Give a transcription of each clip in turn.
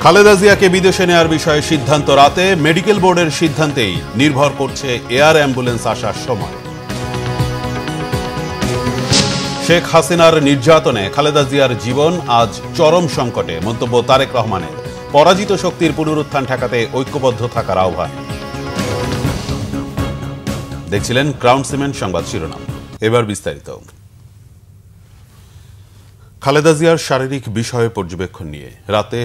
খালেদা জিয়াকে বিদেশে নেয়ার বিষয়ে সিদ্ধান্ত রাতে মেডিকেল বোর্ডের সিদ্ধান্তেই নির্ভর করছে এয়ার অ্যাম্বুলেন্স আসার সময়। শেখ হাসিনার নির্যাতনে খালেদা জিয়ার জীবন আজ চরম সংকটে, মন্তব্য তারেক রহমানের। পরাজিত শক্তির পুনরুত্থান ঠেকাতে ঐক্যবদ্ধ থাকার আহ্বান। দেখছিলেন ক্রাউন সিমেন্ট সংবাদ শিরোনাম, এবার বিস্তারিত। খালেদা জিয়ার শারীরিক বিষয়ে পর্যবেক্ষণ নিয়ে রাতে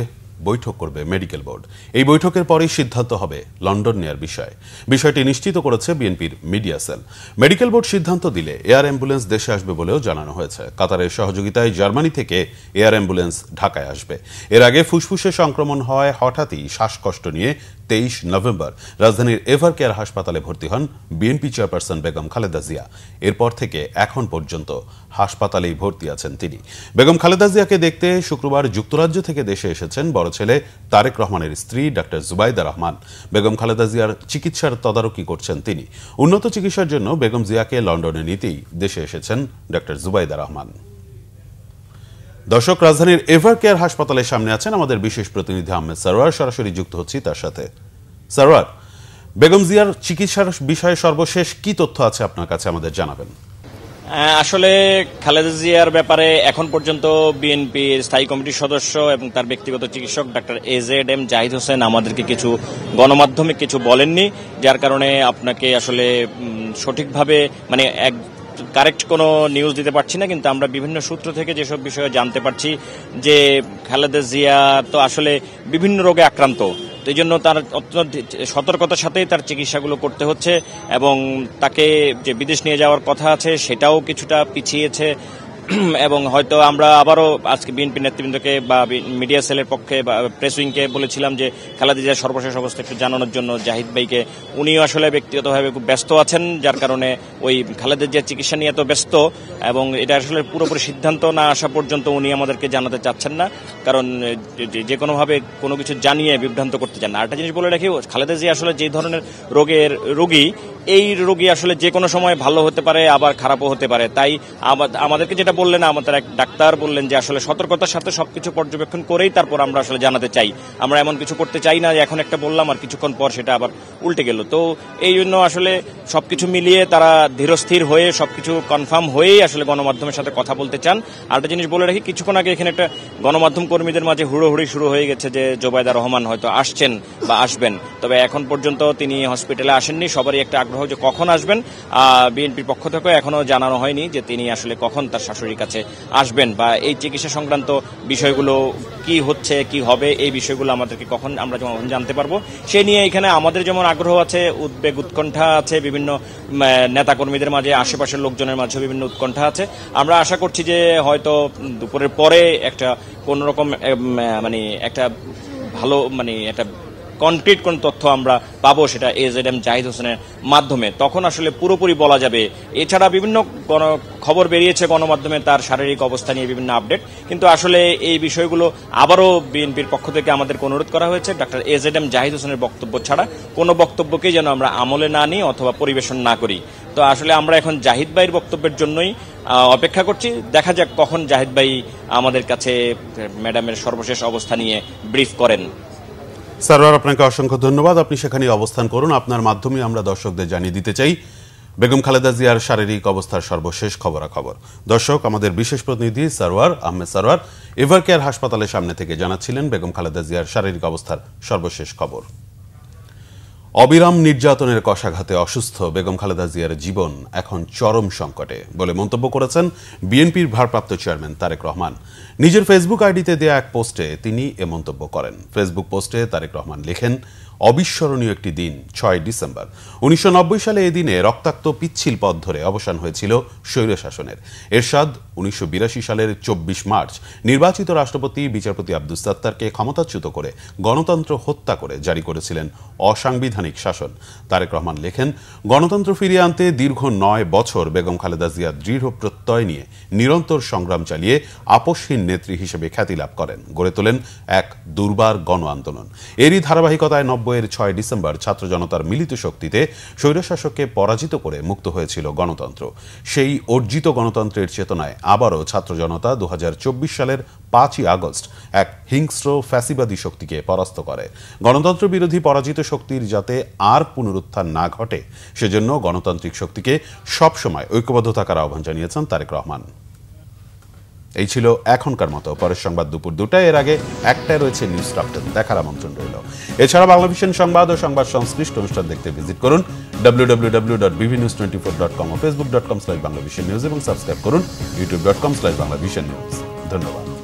বৈঠক করবে মেডিকেল বোর্ড। এই বৈঠকের পরেই সিদ্ধান্ত হবে লন্ডন নেয়ার বিষয়টি নিশ্চিত করেছে বিএনপির মিডিয়া সেল। মেডিকেল বোর্ড সিদ্ধান্ত দিলে এয়ার অ্যাম্বুলেন্স দেশে আসবে বলেও জানানো হয়েছে। কাতারের সহযোগিতায় জার্মানি থেকে এয়ার অ্যাম্বুলেন্স ঢাকায় আসবে। এর আগে ফুসফুসে সংক্রমণ হওয়ায় হঠাৎই শ্বাসকষ্ট নিয়ে 23 নভেম্বর রাজধানীর এভার কেয়ার হাসপাতালে ভর্তি হন বিএনপি চেয়ারপারসন বেগম খালেদা জিয়া। এরপর থেকে এখন পর্যন্ত হাসপাতালেই ভর্তি আছেন তিনি। বেগম খালেদা জিয়াকে দেখতে শুক্রবার যুক্তরাজ্য থেকে দেশে এসেছেন বড় ছেলে তারেক রহমানের স্ত্রী ডাক্তার জুবাইদা রহমান। বেগম খালেদা জিয়ার চিকিৎসার তদারকি করছেন তিনি। উন্নত চিকিৎসার জন্য বেগম জিয়াকে লন্ডনে নিতেই দেশে এসেছেন ডাক্তার জুবাইদা রহমান। দর্শক, রাজধানীর এভার কেয়ার হাসপাতালের সামনে আছেন আমাদের বিশেষ প্রতিনিধি আহমেদ সরওয়ার। সরাসরি যুক্ত হচ্ছি তার সাথে। সরওয়ার, বেগম জিয়ার চিকিৎসার বিষয়ে সর্বশেষ কি তথ্য আছে আপনার কাছে আমাদের জানাবেন। আসলে খালেদা জিয়ার ব্যাপারে এখন পর্যন্ত বিএনপির স্থায়ী কমিটির সদস্য এবং তার ব্যক্তিগত চিকিৎসক ডাক্তার AZM জাহিদ হোসেন আমাদেরকে কিছু গণমাধ্যমে কিছু বলেননি, যার কারণে আপনাকে আসলে সঠিকভাবে কারেক্ট কোনো নিউজ দিতে পারছি না। কিন্তু আমরা বিভিন্ন সূত্র থেকে যেসব বিষয়ে জানতে পারছি যে খালেদা জিয়া তো আসলে বিভিন্ন রোগে আক্রান্ত, তো এই জন্য তার অত্যন্ত সতর্কতার সাথেই তার চিকিৎসাগুলো করতে হচ্ছে এবং তাকে যে বিদেশ নিয়ে যাওয়ার কথা আছে সেটাও কিছুটা পিছিয়েছে। এবং হয়তো আমরা আবারও আজকে বিএনপি নেতৃবৃন্দকে বা মিডিয়া সেলের পক্ষে বা প্রেস উইংকে বলেছিলাম যে খালেদা জিয়ার সর্বশেষ অবস্থা একটু জানানোর জন্য জাহিদ ভাইকে। উনিও আসলে ব্যক্তিগতভাবে খুব ব্যস্ত আছেন, যার কারণে ওই খালেদা জিয়ার চিকিৎসা নিয়ে এত ব্যস্ত এবং এটা আসলে পুরোপুরি সিদ্ধান্ত না আসা পর্যন্ত উনি আমাদেরকে জানাতে চাচ্ছেন না, কারণ যে কোনোভাবে কোনো কিছু জানিয়ে বিভ্রান্ত করতে চান না। আরেকটা জিনিস বলে রাখি, খালেদা জিয়া আসলে যে ধরনের রোগী, এই রোগী আসলে যে কোনো সময় ভালো হতে পারে আবার খারাপও হতে পারে। তাই আমাদেরকে যেটা বললেন, আমাদের এক ডাক্তার বললেন যে আসলে সতর্কতার সাথে সবকিছু পর্যবেক্ষণ করেই তারপর আমরা আসলে জানাতে চাই। আমরা এমন কিছু করতে চাই না যে এখন একটা বললাম আর কিছুক্ষণ পর সেটা আবার উল্টে গেল। তো এই জন্য আসলে সবকিছু মিলিয়ে তারা ধীরস্থির হয়ে সবকিছু কনফার্ম হয়েই আসলে গণমাধ্যমের সাথে কথা বলতে চান। আরেকটা জিনিস বলে রাখি, কিছুক্ষণ আগে এখানে একটা গণমাধ্যম কর্মীদের মাঝে হুড়োহুড়ি শুরু হয়ে গেছে যে জুবাইদা রহমান হয়তো আসছেন বা আসবেন, তবে এখন পর্যন্ত তিনি হসপিটালে আসেননি। সবারই একটা আগ্রহ যে কখন আসবেন। বিএনপির পক্ষ থেকে এখনো জানানো হয়নি যে তিনি আসলে কখন তার শাশুড়ির কাছে আসবেন বা এই চিকিৎসা সংক্রান্ত বিষয়গুলো কি হচ্ছে কি হবে এই বিষয়গুলো আমাদেরকে কখন আমরা যখন জানতে পারবো সে নিয়ে এখানে আমাদের যেমন আগ্রহ আছে, উদ্বেগ উৎকণ্ঠা আছে, বিভিন্ন নেতাকর্মীদের মাঝে, আশেপাশের লোকজনের মাঝে বিভিন্ন উৎকণ্ঠা আছে। আমরা আশা করছি যে হয়তো দুপুরের পরে একটা কোনোরকম একটা ভালো একটা কনক্রিট কোন তথ্য আমরা পাবো, সেটা AZM জাহিদ হোসেনের মাধ্যমে। তখন আসলে পুরোপুরি বলা যাবে। এছাড়া বিভিন্ন খবর বেরিয়েছে গণমাধ্যমে তার শারীরিক অবস্থা নিয়ে বিভিন্ন আপডেট, কিন্তু আসলে এই বিষয়গুলো আবারও বিএনপির পক্ষ থেকে আমাদেরকে অনুরোধ করা হয়েছে ডাক্তার AZM জাহিদ হোসেনের বক্তব্য ছাড়া কোনো বক্তব্যকেই যেন আমরা আমলে না নিই অথবা পরিবেশন না করি। তো আসলে আমরা এখন জাহিদ ভাইয়ের বক্তব্যের জন্যই অপেক্ষা করছি। দেখা যাক কখন জাহিদ ভাই আমাদের কাছে ম্যাডামের সর্বশেষ অবস্থা নিয়ে ব্রিফ করেন। সরওয়ার, আপনাকে অসংখ্য ধন্যবাদ। আপনি সেখানে অবস্থান করুন। আপনার মাধ্যমে আমরা দর্শকদের জানিয়ে দিতে চাই বেগম খালেদা জিয়ার শারীরিক অবস্থার সর্বশেষ খবরাখবর। দর্শক, আমাদের বিশেষ প্রতিনিধি সরওয়ার আহমেদ সরওয়ার এভার কেয়ার হাসপাতালের সামনে থেকে জানাচ্ছিলেন বেগম খালেদা জিয়ার শারীরিক অবস্থার সর্বশেষ খবর। অবিরাম নির্যাতনের কষাঘাতে অসুস্থ বেগম খালেদা জিয়ার জীবন এখন চরম সংকটে বলে মন্তব্য করেছেন বিএনপির ভারপ্রাপ্ত চেয়ারম্যান তারেক রহমান। নিজের ফেসবুক আইডিতে দেয়া এক পোস্টে তিনি এ মন্তব্য করেন। ফেসবুক পোস্টে তারেক রহমান লেখেন, অবিস্মরণীয় একটি দিন 6 ডিসেম্বর। 1990 সালে এই দিনে রক্তাক্ত পিচ্ছিল পথ ধরে অবসান হয়েছিল স্বৈরশাসনের। এরশাদ 1982 সালের 24 মার্চ নির্বাচিত রাষ্ট্রপতি বিচারপতি আব্দুস সাত্তারকে ক্ষমতাচ্যুত করে গণতন্ত্র হত্যা করে জারি করেছিলেন অসাংবিধানিক শাসন। তারেক রহমান লেখেন, গণতন্ত্র ফিরিয়ে আনতে দীর্ঘ 9 বছর বেগম খালেদা জিয়া দৃঢ় প্রত্যয় নিয়ে নিরন্তর সংগ্রাম চালিয়ে আপোষহীন নেত্রী হিসেবে খ্যাতি লাভ করেন, গড়ে তোলেন এক দুর্বার গণ আন্দোলন। এরই ধারাবাহিকতায় 90 1990-এর 6 ডিসেম্বর ছাত্র জনতার মিলিত শক্তিতে স্বৈরশাসককে পরাজিত করে মুক্ত হয়েছিল গণতন্ত্র। সেই অর্জিত গণতন্ত্রের চেতনায় আবারও ছাত্র জনতা 2024 সালের 5ই আগস্ট এক হিংস্র ফ্যাসিবাদী শক্তিকে পরাস্ত করে। গণতন্ত্র বিরোধী পরাজিত শক্তির যাতে আর পুনরুত্থান না ঘটে সেজন্য গণতান্ত্রিক শক্তিকে সবসময় ঐক্যবদ্ধ থাকার আহ্বান জানিয়েছেন তারেক রহমান। এই ছিল এখনকার মতো। পরের সংবাদ দুপুর 2টায়, এর আগে 1টায় রয়েছে নিউজ টপ 10 দেখার আমন্ত্রণ রইল। এছাড়া বাংলাভিশন সংবাদ ও সংবাদ সংশ্লিষ্ট অনুষ্ঠান দেখতে ভিজিট করুন www.bvnews24.com ও facebook.com/banglavishnnews এবং সাবস্ক্রাইব করুন youtube.com/banglavishnnews। ধন্যবাদ।